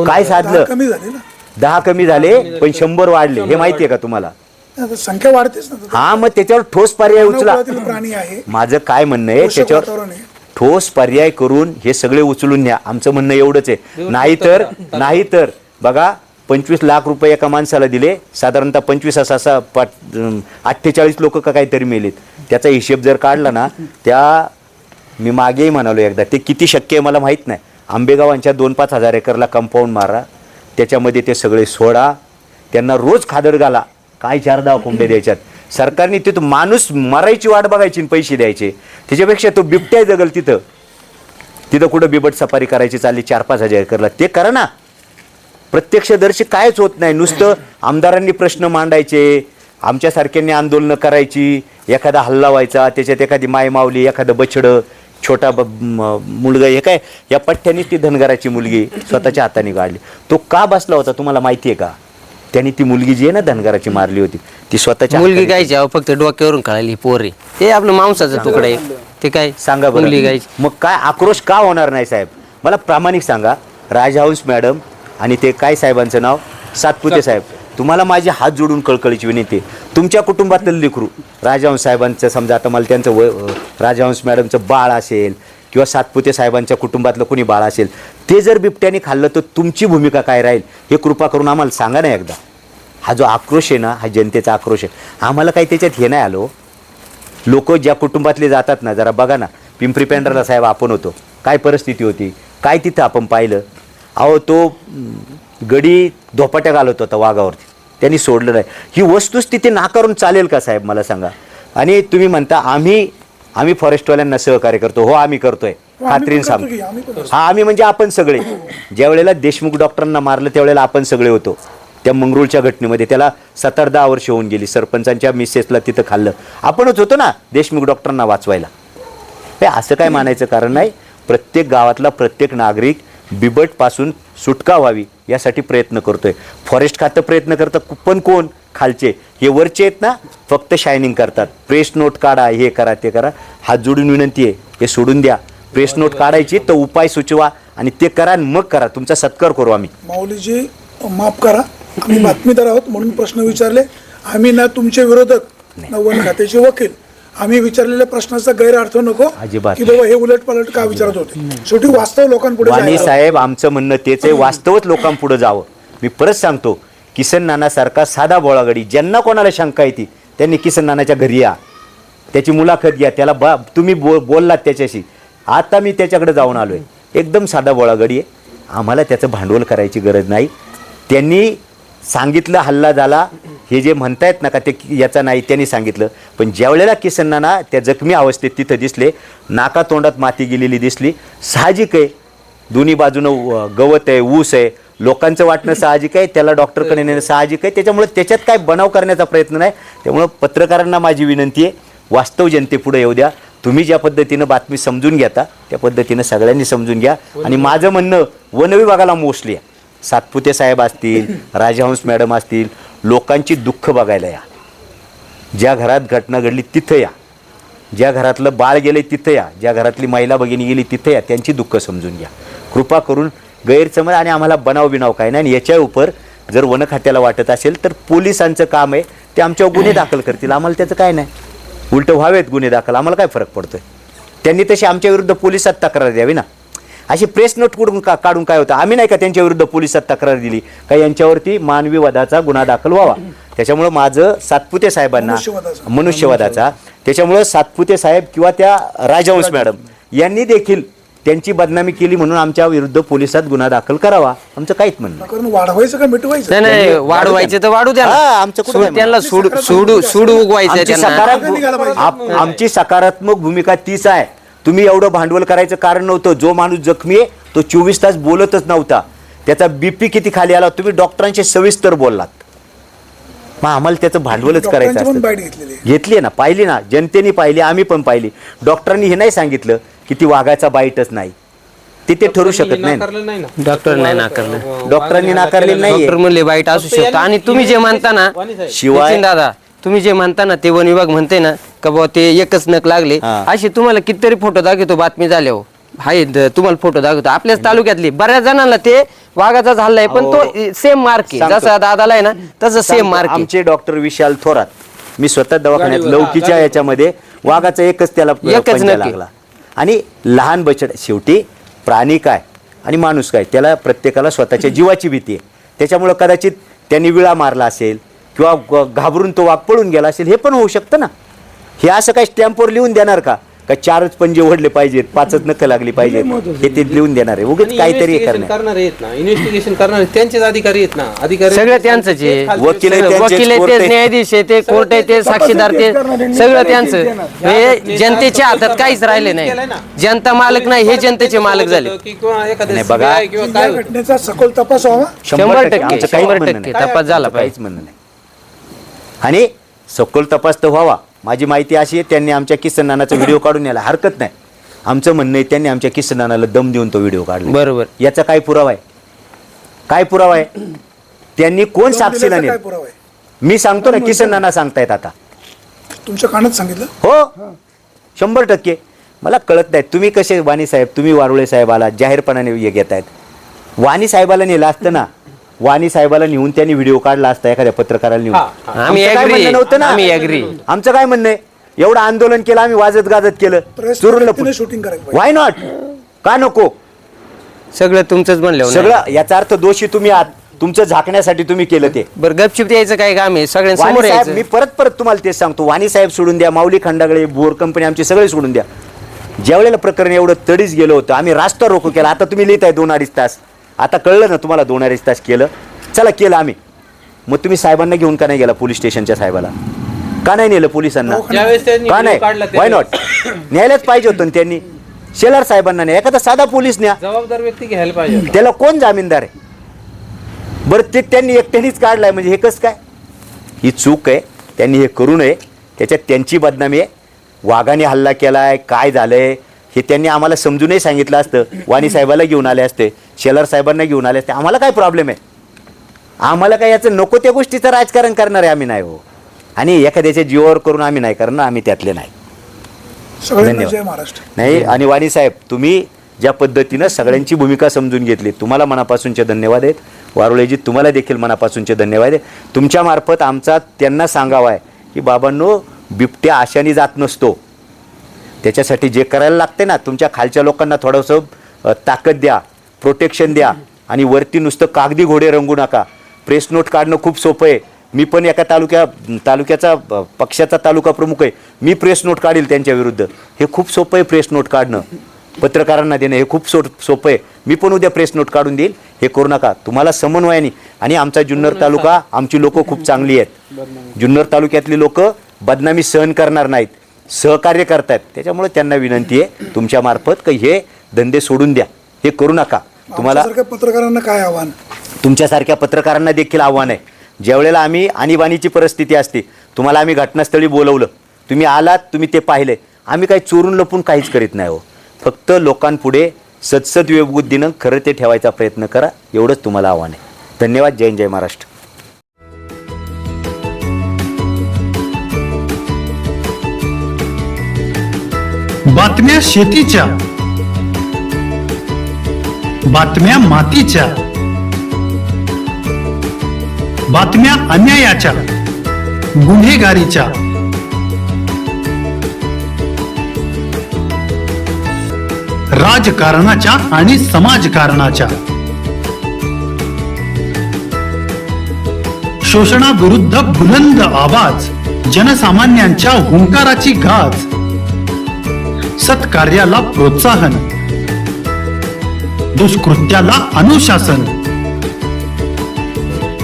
काय साधलं? कमी झाली ना, 10 कमी झाले पण 100 वाढले, हे माहितीये का तुम्हाला? आता संख्या वाढतेच ना. हा, मग त्याच्यावर ठोस पर्याय उचला. वनकुळातील प्राणी आहे, माझं काय म्हणणं आहे, पोषक त्याच्यावर वातावरण आहे. ठोस पर्याय करून हे सगळे उचलून न्या. आमचं म्हणणं एवढंच आहे. नाहीतर बघा, 25 लाख रुपये एका माणसाला दिले, साधारणतः 25 असा 48 लोक का काहीतरी मेलेत. त्याचा हिशेब जर काढला ना, त्या मी मागेही म्हणालो एकदा, ते किती शक्य आहे मला माहीत नाही. आंबेगावांच्या 2-5 हजार एकरला कंपाऊंड मारा, त्याच्यामध्ये ते सगळे सोडा, त्यांना रोज खादर घाला, काय 4-10 कोंबडे द्यायच्यात. सरकारने तिथं माणूस मरायची वाट बघायची, पैसे द्यायचे, त्याच्यापेक्षा तो बिबट्या जगल तिथं कुठं बिबट सफारी करायची चालली 4-5 हजार एकरला, ते करा ना. प्रत्यक्षदर्शी कायच होत नाही, नुसतं आमदारांनी प्रश्न मांडायचे, आमच्यासारख्यांनी आंदोलनं करायची, एखादा हल्ला व्हायचा, त्याच्यात एखादी माय मावली, एखादं बछडं, छोटा मुलगा, हे काय या पठ्ठ्यानीच ती धनगराची मुलगी स्वतःच्या हाताने काढली. तो का बसला होता तुम्हाला माहिती आहे का? त्यांनी ती मुलगी जी आहे ना धनगराची मारली होती, ती स्वतःच्या मुलगी गायची अहो, फक्त डोक्यावरून कळाली पोरे, ते आपलं मांसाचा तुकडा आहे, ते काय सांगा बरं. मुलगी गायची. मग काय आक्रोश का होणार नाही साहेब? मला प्रामाणिक सांगा. राजहंस मॅडम आणि ते काय साहेबांचं नाव, सातपुते साहेब, तुम्हाला माझे हात जोडून कळकळीची विनंती, तुमच्या कुटुंबातलं लेकरू राजहंस साहेबांचं, समजा आता मला त्यांचं राजहंस मॅडमचं बाळ असेल किंवा सातपुते साहेबांच्या कुटुंबातलं कोणी बाळ असेल, ते जर बिबट्याने खाल्लं तर तुमची भूमिका काय राहील हे कृपा करून आम्हाला सांगा ना एकदा. हा जो आक्रोश आहे ना, हा जनतेचा आक्रोश आहे. आम्हाला काही त्याच्यात हे नाही आलो. लोक ज्या कुटुंबातले जातात ना, जरा बघा ना, पिंपरी पेंढारला साहेब आपण होतो, काय परिस्थिती होती, काय तिथं आपण पाहिलं. अहो तो गडी धोपाट्या घालत होता वाघावरती, त्यांनी सोडलं नाही. ही वस्तुस्थिती नाकारून चालेल का साहेब, मला सांगा. आणि तुम्ही म्हणता आम्ही फॉरेस्टवाल्यांना सहकार्य करतो. हो आम्ही करतोय, खात्रीन सांगतो. हा आम्ही म्हणजे आपण सगळे. ज्या वेळेला देशमुख डॉक्टरांना मारलं त्यावेळेला आपण सगळे होतो त्या मंगरुळच्या घटनेमध्ये. त्याला 17-10 वर्ष होऊन गेली. सरपंचांच्या मिसेसला तिथं खाल्लं आपणच होतो ना देशमुख डॉक्टरांना वाचवायला. हे असं काय मानायचं कारण नाही. प्रत्येक गावातला प्रत्येक नागरिक बिबटपासून सुटका व्हावी यासाठी प्रयत्न करतोय. फॉरेस्ट खातं प्रयत्न करतं, पण कोण खालचे, हे वरचे आहेत ना फक्त शायनिंग करतात. प्रेस नोट काढा, हे करा ते करा. हात जोडून विनंती आहे, हे सोडून द्या. प्रेस नोट काढायची तर उपाय सुचवा आणि ते करा आणि मग करा. तुमचा सत्कार करू आम्ही. माऊलीजी माफ करा, आम्ही बातमीदार आहोत म्हणून प्रश्न विचारले. आम्ही ना तुमचे विरोधक ना वन खात्याचे वकील. आम्ही विचारलेल्या प्रश्नाचा गैरअर्थ नको अजिबात. की बाबा हे उलट पलट का विचारत होते. शेवटी वास्तव लोकांपुढे वाणी जायचं. साहेब आमचं म्हणणं तेच आहे, वास्तवच लोकांपुढे जावं. मी परत सांगतो, किसन नानासारखा साधा बोळागडी ज्यांना कोणाला शंका येते त्यांनी किसन नानाच्या घरी या, त्याची मुलाखत घ्या. त्याला तुम्ही बोललात त्याच्याशी. आता मी त्याच्याकडे जाऊन आलोय. एकदम साधा बोळागडी आहे. आम्हाला त्याचं भांडवल करायची गरज नाही. त्यांनी सांगितलं हल्ला झाला, हे जे म्हणतायत ना का ते याचा नाही, त्यांनी सांगितलं. पण ज्या वेळेला किसन नाना त्या जखमी अवस्थेत तिथं दिसले, नाका तोंडात माती गेलेली दिसली, साहजिक आहे. दोन्ही बाजूनं गवत आहे, ऊस आहे, लोकांचं वाटणं साहजिक आहे, त्याला डॉक्टरकडे नेणं साहजिक आहे. त्याच्यामुळे त्याच्यात काय बनाव करण्याचा प्रयत्न नाही. त्यामुळं पत्रकारांना माझी विनंती आहे, वास्तव जनतेपुढे येऊ द्या. तुम्ही ज्या पद्धतीनं बातमी समजून घेता त्या पद्धतीनं सगळ्यांनी समजून घ्या. आणि माझं म्हणणं वन विभागाला मोस्टली आहे, सातपुते साहेब असतील, राजहंस मॅडम असतील, लोकांची दुःख बघायला या. ज्या घरात घटना घडली तिथं या, ज्या घरातलं बाळ गेले तिथं या, ज्या घरातली महिला भगिनी गेली तिथं या. त्यांची दुःख समजून घ्या कृपा करून. गैरसमज आणि आम्हाला बनाव काय नाही. आणि याच्या उपर जर वन खात्याला वाटत असेल तर पोलिसांचं काम आहे, ते आमच्यावर गुन्हे दाखल करतील. आम्हाला त्याचं काय नाही, उलटं व्हावेत गुन्हे दाखल, आम्हाला काय फरक पडतोय. त्यांनी तशी आमच्या विरुद्ध पोलिसात तक्रार द्यावी ना. अशी प्रेस नोट काढून काय होतं. आम्ही नाही का त्यांच्या विरुद्ध पोलिसात तक्रार दिली का यांच्यावरती मानवी वधाचा गुन्हा दाखल व्हावा. त्याच्यामुळं माझं सातपुते साहेबांना मनुष्यवधाचा, त्याच्यामुळं सातपुते साहेब किंवा त्या राजहंस मॅडम यांनी देखील त्यांची बदनामी केली म्हणून आमच्या विरुद्ध पोलिसात गुन्हा दाखल करावा. आमचं काहीच म्हणणं प्रकरण वाढवायचं का मिटवायचं. नाही वाढवायचे तर वाढू द्या. हा, आमचं कुठं नाही. त्यांना सूड उगवायचं आमची त्यांना. आमची सकारात्मक भूमिका तीच आहे. तुम्ही एवढं भांडवल करायचं कारण नव्हतं. जो माणूस जखमी आहे तो 24 तास बोलतच नव्हता, त्याचा बीपी किती खाली आला, तुम्ही डॉक्टरांशी सविस्तर बोललात. मग आम्हाला त्याचं भांडवलच करायचं डॉक्टरांची पण असतं. बाईट घेतलेली आहे. घेतली ना, पाहिली ना, जनतेने पाहिली, आम्ही पण पाहिली. डॉक्टरांनी हे नाही सांगितलं की ती वाघाचा बाईटच नाही, ते ठरू शकत नाही. नाकारलं नाही ना. डॉक्टर नाही नाकारलं, डॉक्टरांनी नाकारलेलं नाहीये. डॉक्टर म्हणले वाईट असू शकतं. आणि तुम्ही जे म्हणता ना शिवाय नितीन दादा, तुम्ही जे म्हणता ना ते वन विभाग म्हणते ना का बाबा ते एकच नख लागले, हा. असे तुम्हाला कितीतरी फोटो दाखवतो बातमी झाल्यावर. हाय तुम्हाला फोटो दाखवतो. आपल्याच तालुक्यातली बऱ्याच जणांना ते वाघाचा झालाय, पण तो सेम मार्क आहे. सांगतो. जसा दादाला आहे ना तसं सेम मार्क आहे. आमचे डॉक्टर विशाल थोरात, मी स्वतः दवाखान्यात लौकीच्या याच्यामध्ये वाघाचा एकच त्याला पंजा नक्की. लागला. आणि लहान बछड, शेवटी प्राणी काय आणि माणूस काय, त्याला प्रत्येकाला स्वतःच्या जीवाची भीती आहे. त्याच्यामुळं कदाचित त्यांनी विळा मारला असेल किंवा घाबरून तो वाघ पळून गेला असेल, हे पण होऊ शकतं ना. हे असं काही स्टॅम्पवर लिहून देणार का 4च पंजे ओढले पाहिजेत, 5च नख लागली पाहिजेत, हे ते लिहून देणार आहे. उगाच काहीतरी करणार आहेत ना, इन्व्हेस्टिगेशन करणार त्यांचेच अधिकारी आहेत ना. अधिकारी सगळं त्यांचंच आहे. वकील आहे त्यांचेच, वकील आहे कोर्ट ते, आहे. न्यायाधीश आहे ते, कोर्ट आहे ते, साक्षीदार ते, सगळं त्यांचं. हे जनतेच्या हातात काहीच राहिले नाही. जनता मालक नाही, हे जनतेचे मालक झाले. की किंवा एखाद्या नाही, बघा. CBI किंवा या काय घटनेचा सखोल तपास व्हावा. 100% आमचं काहीच म्हणणं नाही. तपास झाला काहीच पाहिजे. म्हणणं नाही. आणि सखोल तपास तर व्हावा. माझी माहिती अशी आहे, त्यांनी आमच्या किसन नानाचा व्हिडिओ काढून यायला हरकत नाही. आमचं म्हणणं आहे त्यांनी आमच्या किसन नानाला दम देऊन तो व्हिडिओ काढला. बरोबर. याचा काय पुरावा आहे? काय पुरावा आहे? त्यांनी कोण साक्षीला काय नेलं? पुरावा आहे? मी सांगतो ना, किसन नाना सांगतायत आता. तुमच्या कानात सांगितलं. हो 100%. मला कळत नाही तुम्ही कसे वाणी साहेब, तुम्ही वारुळे साहेबाला जाहीरपणाने हे घेत आहेत. वाणी साहेबाला नेलं असतं ना, वाणी साहेबाला नेऊन त्यांनी व्हिडिओ काढला असता एखाद्या पत्रकाराला नेऊन. आम्ही आमचं काय agree. म्हणणं नव्हतं ना. आम्ही agree. आमचं काय म्हणणं आहे, एवढं आंदोलन केलं आम्ही, वाजत गाजत केलं, प्रेस चुरून शूटिंग करायला पाहिजे. Why not? का नको? सगळं तुमचंच म्हणलं. सगळं याचा अर्थ दोषी तुम्ही आहात. तुमचं झाकण्यासाठी तुम्ही केलं ते. बरं गपचिप द्यायचं काय काम आहे सगळ्यांसमोर वाणी साहेब, यायचं. मी परत परत तुम्हाला तेच सांगतो, वाणी साहेब सोडून द्या, माऊली खंडागळे, बोर कंपनी आमचे सगळे सोडून द्या. ज्या वेळेला प्रकरण एवढं तडीच गेलं होतं, आम्ही रास्ता रोको केला. आता तुम्ही लिहिताय 2-2.5 तास, आता कळलं ना तुम्हाला 2-2.5 तास केलं, चला केलं आम्ही. मग तुम्ही साहेबांना घेऊन का नाही गेला पोलीस स्टेशनच्या साहेबाला? का नाही नेलं पोलिसांना? ज्यावेळेस त्यांनी का व्हिडिओ काढला नाही? Why not? न्यायलाच पाहिजे होतं ना त्यांनी. शेलार साहेबांना नाही, एखादा साधा पोलीस न्या, जबाबदार व्यक्ती घ्यायला पाहिजे. त्याला कोण जामीनदार आहे? बरं ते त्यांनी एकट्यानेच काढलाय म्हणजे हे कसं काय? ही चूक आहे, त्यांनी हे करू नये. त्याच्यात त्यांची बदनामी आहे. वाघाने हल्ला केलाय, काय झालंय हे त्यांनी आम्हाला समजूनही सांगितलं असतं. वाणी साहेबाला घेऊन आले असते, शेलार साहेबांना घेऊन आले असते. आम्हाला काय प्रॉब्लेम आहे? आम्हाला काय याचं नको त्या गोष्टीचं राजकारण करणार आहे आम्ही नाही हो. आणि एखाद्याच्या जीवावर करून आम्ही नाही करणार, आम्ही त्यातले नाही. सगळ्यांना धन्यवाद. जय महाराष्ट्र. नाही, आणि वाणी साहेब तुम्ही ज्या पद्धतीनं सगळ्यांची भूमिका समजून घेतली, तुम्हाला मनापासूनचे धन्यवाद आहेत. वारुळेजी तुम्हाला देखील मनापासूनचे धन्यवाद आहे. तुमच्या मार्फत आमचा त्यांना सांगावा आहे की बाबांनो, बिबट्या आशाने जात नसतो. त्याच्यासाठी जे करायला लागते ना, तुमच्या खालच्या लोकांना थोडंसं ताकद द्या, प्रोटेक्शन द्या, आणि वरती नुसतं कागदी घोडे रंगू नका. प्रेस नोट काढणं खूप सोपं आहे. मी पण एका तालुक्याचा पक्षाचा तालुका प्रमुख आहे. मी प्रेस नोट काढील त्यांच्या विरुद्ध. हे खूप सोपं आहे प्रेस नोट काढणं, पत्रकारांना देणं हे खूप सोपं आहे. मी पण उद्या प्रेस नोट काढून देईल. हे करू नका. तुम्हाला समन्वयाने, आणि आमचा जुन्नर तालुका, आमची लोकं खूप चांगली आहेत. जुन्नर तालुक्यातली लोक बदनामी सहन करणार नाहीत, सहकार्य करतायत. त्याच्यामुळे त्यांना विनंती आहे तुमच्या मार्फत की हे धंदे सोडून द्या, हे करू नका. तुम्हाला आमच्यासारख्या पत्रकारांना काय आव्हान? तुमच्यासारख्या पत्रकारांना देखील आव्हान आहे. ज्यावेळेला आम्ही आणीबाणीची परिस्थिती असते, तुम्हाला आम्ही घटनास्थळी बोलवलं, तुम्ही आलात, तुम्ही ते पाहिले. आम्ही काही चोरून लपून काहीच करीत नाही हो. फक्त लोकांपुढे सदसद विवेकबुद्धीनं खरं ते ठेवायचा प्रयत्न करा, एवढंच तुम्हाला आव्हान आहे. धन्यवाद. जय हिंद, जय महाराष्ट्र. बातम्या शेतीच्या, बातम्या मातीच्या, बातम्या अन्यायाच्या, गुन्हेगारीच्या, राजकारणाच्या आणि समाजकारणाच्या, शोषणाविरुद्ध बुलंद आवाज, जनसामान्यांच्या हुंकाराची गाज, सत्कार्याला प्रोत्साहन, दुष्कृत्याला अनुशासन,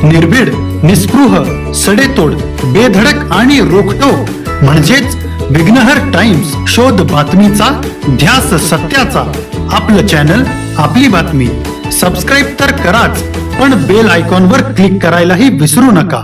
निर्भीड, निस्पृह, सडेतोड, बेधडक आणि रोखठोक म्हणजेच विघ्नहर टाइम्स. शोध बातमीचा, ध्यास सत्याचा. आपलं चॅनल, आपली बातमी. सबस्क्राईब तर कराच, पण बेल आयकॉनवर क्लिक करायलाही विसरू नका.